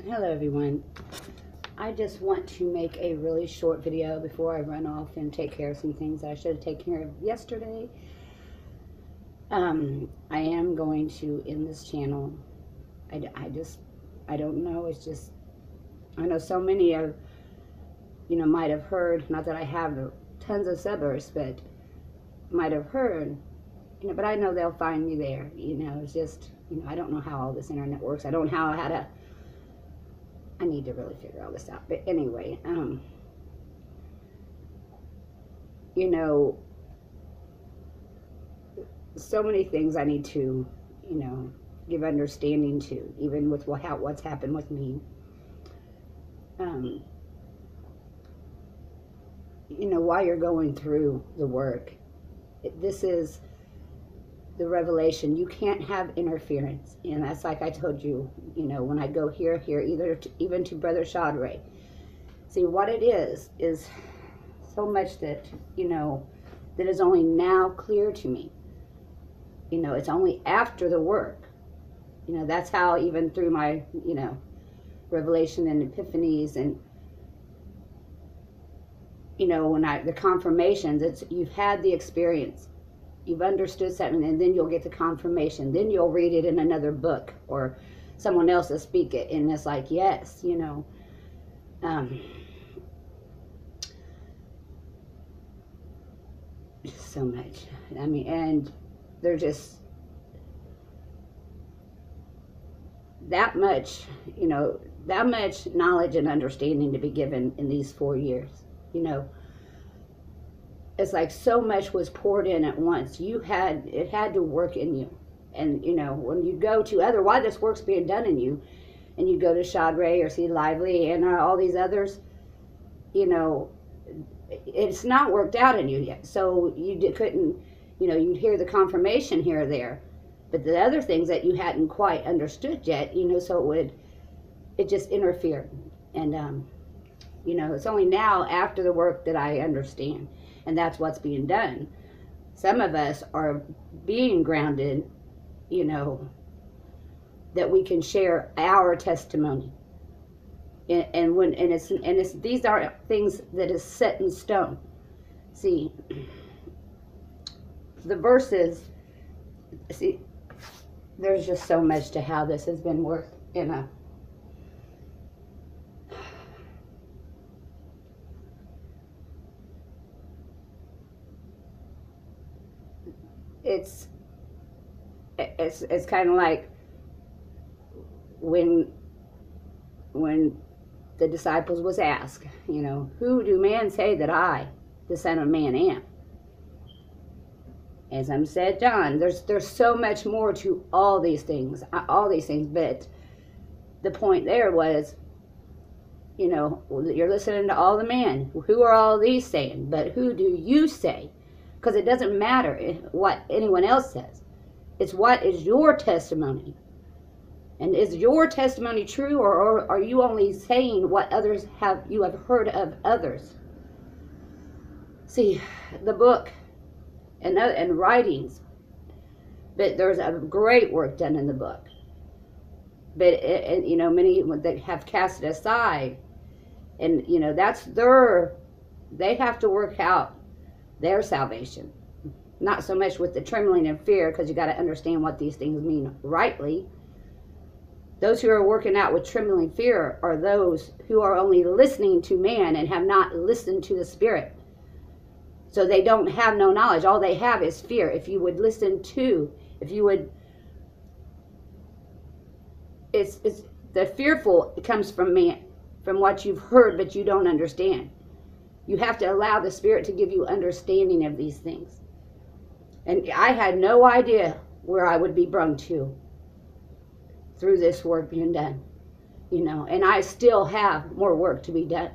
Hello everyone. I just want to make a really short video before I run off and take care of some things I should have taken care of yesterday. I am going to end this channel. I don't know. It's just, I know so many of, might have heard, not that I have tons of subbers, but might have heard, but I know they'll find me there. It's just, I don't know how all this internet works. I don't know how to, I need to really figure all this out. But anyway, so many things I need to, give understanding to, even with what's happened with me. While you're going through the work, this is the revelation. You can't have interference, and that's like I told you, when I go here, even to Brother Shadre. See, what it is so much that, that is only now clear to me. It's only after the work. That's how, even through my, revelation and epiphanies and, when the confirmations, you've had the experience. You've understood something, and then you'll get the confirmation. Then you'll read it in another book, or someone else will speak it, and it's like, yes, so much. I mean, and they're just that much, that much knowledge and understanding to be given in these 4 years. It's like so much was poured in at once. It had to work in you. And, when you go to why this work's being done in you, and you go to Shadre or see Lively and all these others, it's not worked out in you yet. So you couldn't, you'd hear the confirmation here or there. But the other things that you hadn't quite understood yet, so it just interfered. And, it's only now after the work that I understand. And that's what's being done. Some of us are being grounded, that we can share our testimony. And these aren't things that is set in stone. See, the verses, there's just so much to how this has been worked it's kind of like when the disciples was asked, who do man say that I, the Son of Man, am? As I'm said, John, there's so much more to all these things, but the point there was, you're listening to all the men. Who are all these saying? But who do you say? Because it doesn't matter what anyone else says. It's what is your testimony. And is your testimony true, or are you only saying what you have heard of others? See, the book and writings, but there's a great work done in the book. But many that have cast it aside, and that's they have to work out their salvation. Not so much with the trembling and fear, because you got to understand what these things mean rightly. Those who are working out with trembling fear are those who are only listening to man and have not listened to the Spirit. So they don't have no knowledge. All they have is fear. If you would it's the fearful, it comes from man, from what you've heard but you don't understand. You have to allow the Spirit to give you understanding of these things. And I had no idea where I would be brung to through this work being done, and I still have more work to be done.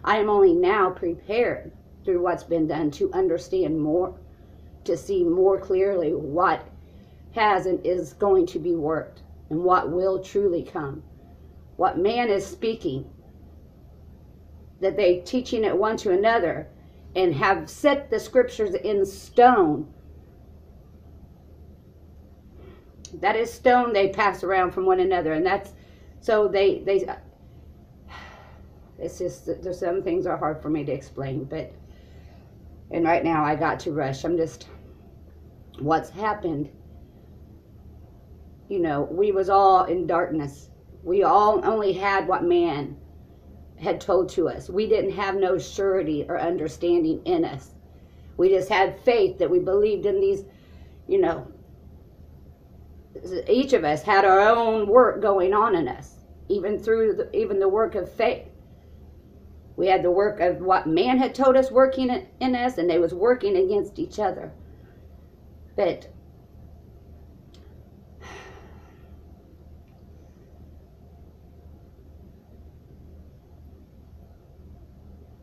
I am only now prepared through what's been done to understand more, to see more clearly what has and is going to be worked, and what will truly come. What man is speaking, that they teaching it one to another, and have set the scriptures in stone. That is stone they pass around from one another, and that's so they it's just that there's some things are hard for me to explain, and right now I got to rush. I'm just, what's happened, we was all in darkness. We all only had what man had told to us. We didn't have no surety or understanding in us. We just had faith that we believed in these, each of us had our own work going on in us, even through even the work of faith. We had the work of what man had told us working in us, and they was working against each other. But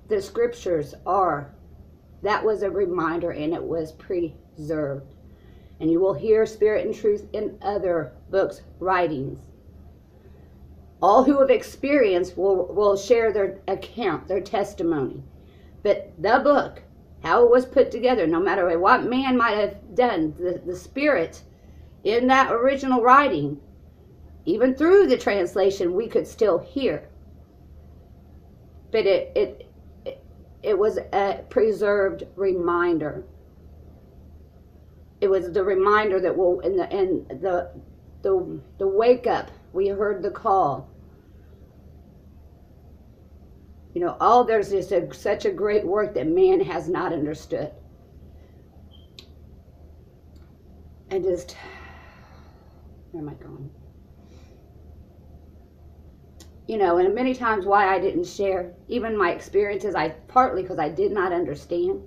the scriptures that was a reminder, and it was preserved. And you will hear Spirit and Truth in other books, writings. All who have experienced will share their account, their testimony. But the book, how it was put together, no matter what man might have done, the Spirit in that original writing, even through the translation, we could still hear. But it was a preserved reminder. It was the reminder that will, in the wake up, we heard the call. There's just such a great work that man has not understood. And just, where am I going? And many times why I didn't share, even my experiences, partly because I did not understand.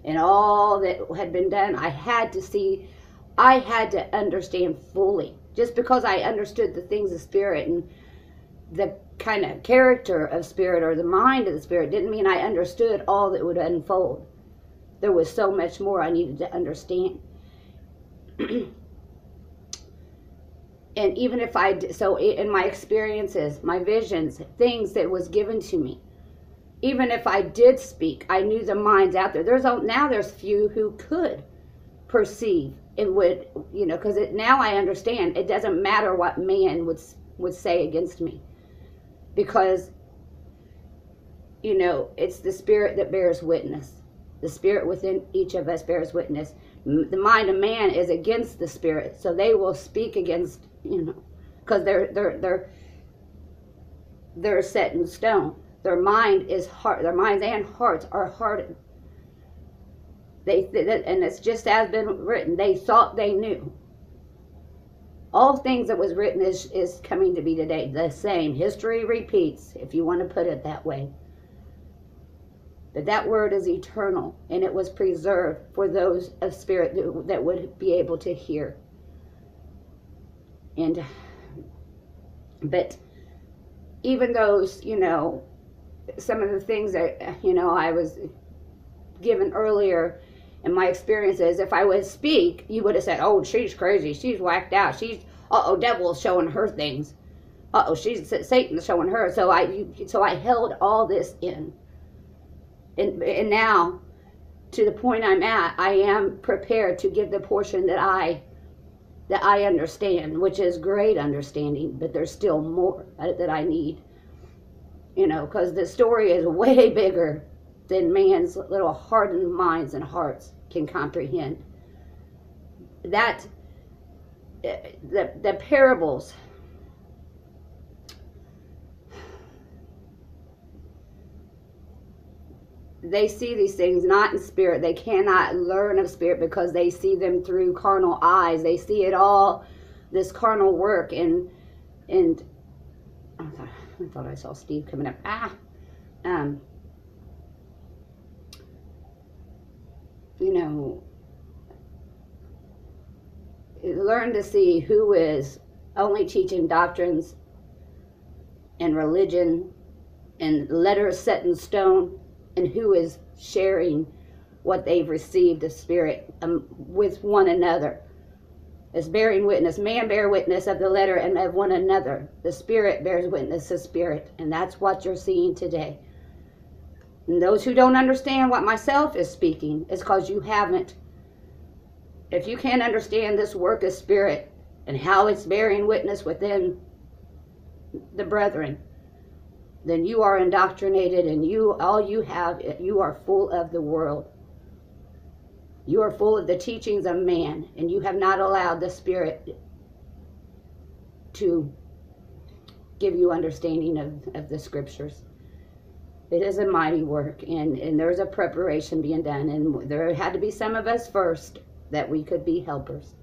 And all that had been done, I had to understand fully. Just because I understood the things of Spirit and the kind of character of Spirit or the mind of the Spirit didn't mean I understood all that would unfold. There was so much more I needed to understand. And even if so in my experiences, my visions, things that was given to me, even if I did speak, I knew the minds out there. There's few who could perceive and would, because now I understand. It doesn't matter what man would say against me, because, it's the Spirit that bears witness. The Spirit within each of us bears witness. The mind of man is against the Spirit, so they will speak against, because they're set in stone. Their mind is hard. Their minds and hearts are hardened. And it's just as been written. They thought they knew. All things that was written is coming to be today. The same. History repeats, if you want to put it that way. But that word is eternal, and it was preserved for those of Spirit that would be able to hear. But even those, some of the things that, I was given earlier in my experiences, if I would speak, you would have said, oh, she's crazy, she's whacked out, devil's showing her things. Satan's showing her. So I held all this in. And now, to the point I'm at, I am prepared to give the portion that I understand, which is great understanding, but there's still more that I need. Because the story is way bigger than man's little hardened minds and hearts can comprehend. That, the parables, they see these things not in spirit. They cannot learn of Spirit because they see them through carnal eyes. They see it all, this carnal work, and I thought I saw Steve coming up. Learn to see who is only teaching doctrines and religion and letters set in stone, and who is sharing what they've received of Spirit with one another. As bearing witness, man bear witness of the letter and of one another. The Spirit bears witness of Spirit, and that's what you're seeing today. And those who don't understand what myself is speaking is because you haven't. If you can't understand this work of Spirit and how it's bearing witness within the brethren, then you are indoctrinated, and you are full of the world. You are full of the teachings of man, and you have not allowed the Spirit to give you understanding of the scriptures. It is a mighty work, and there's a preparation being done, and there had to be some of us first that we could be helpers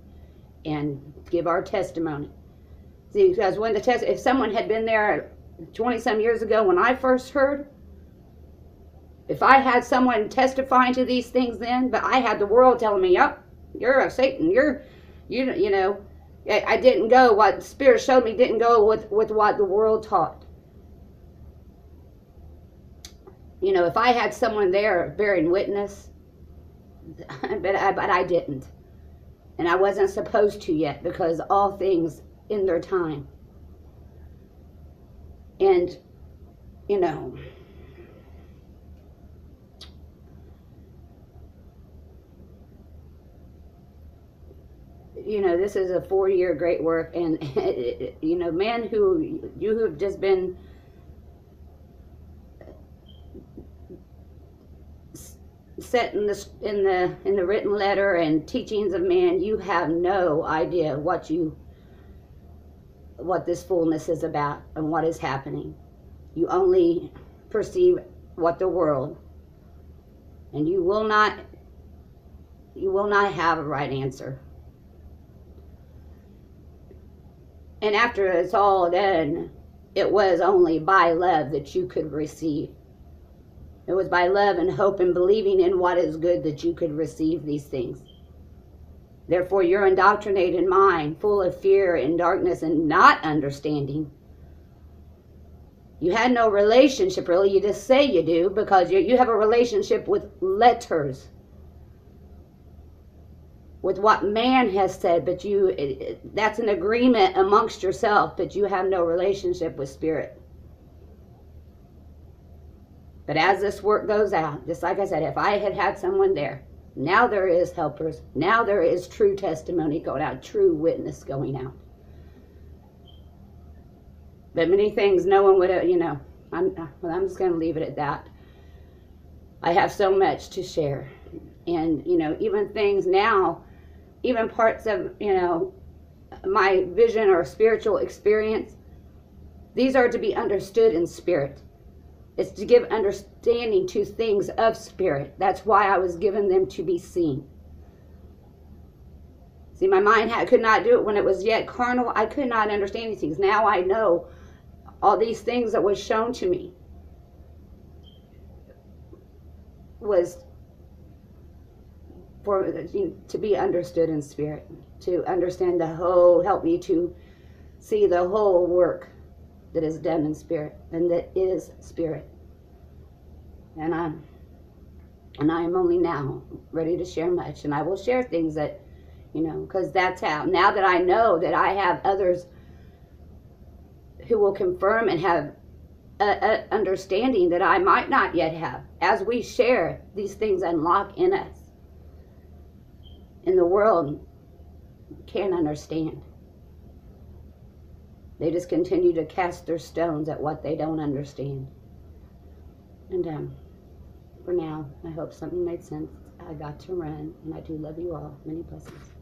and give our testimony. See, because when if someone had been there 20-some years ago when I first heard, if I had someone testifying to these things then, but I had the world telling me, yep, you're a Satan, you know, I didn't go, what Spirit showed me didn't go with what the world taught. You know, if I had someone there bearing witness, but I didn't. And I wasn't supposed to yet, because all things in their time. And, you know, this is a 4-year great work, and you know, men who have just been set in the written letter and teachings of man, you have no idea what this fullness is about and what is happening. You only perceive what the world, and you will not have a right answer. And after it's all done, it was only by love that you could receive. It was by love and hope and believing in what is good that you could receive these things. Therefore, your indoctrinated mind, full of fear and darkness and not understanding. You had no relationship, really. You just say you do, because you have a relationship with letters, with what man has said, but that's an agreement amongst yourself, but you have no relationship with Spirit. But as this work goes out, just like I said, if I had had someone there, now there is helpers. Now there is true testimony going out, true witness going out. But many things no one would have, I'm just going to leave it at that. I have so much to share. And, even things now, even parts of, my vision or spiritual experience, these are to be understood in spirit. It's to give understanding to things of spirit. That's why I was given them to be seen. See, my mind could not do it when it was yet carnal. I could not understand these things. Now I know all these things that was shown to me was to be understood in spirit, to understand the whole, help me to see the whole work that is done in spirit, and that is spirit. And I am only now ready to share much, and I will share things that, because that's how, now that I know that I have others who will confirm and have a understanding that I might not yet have, as we share these things unlock in us, and the world can't understand. They just continue to cast their stones at what they don't understand. And for now, I hope something made sense. I got to run, and I do love you all. Many blessings.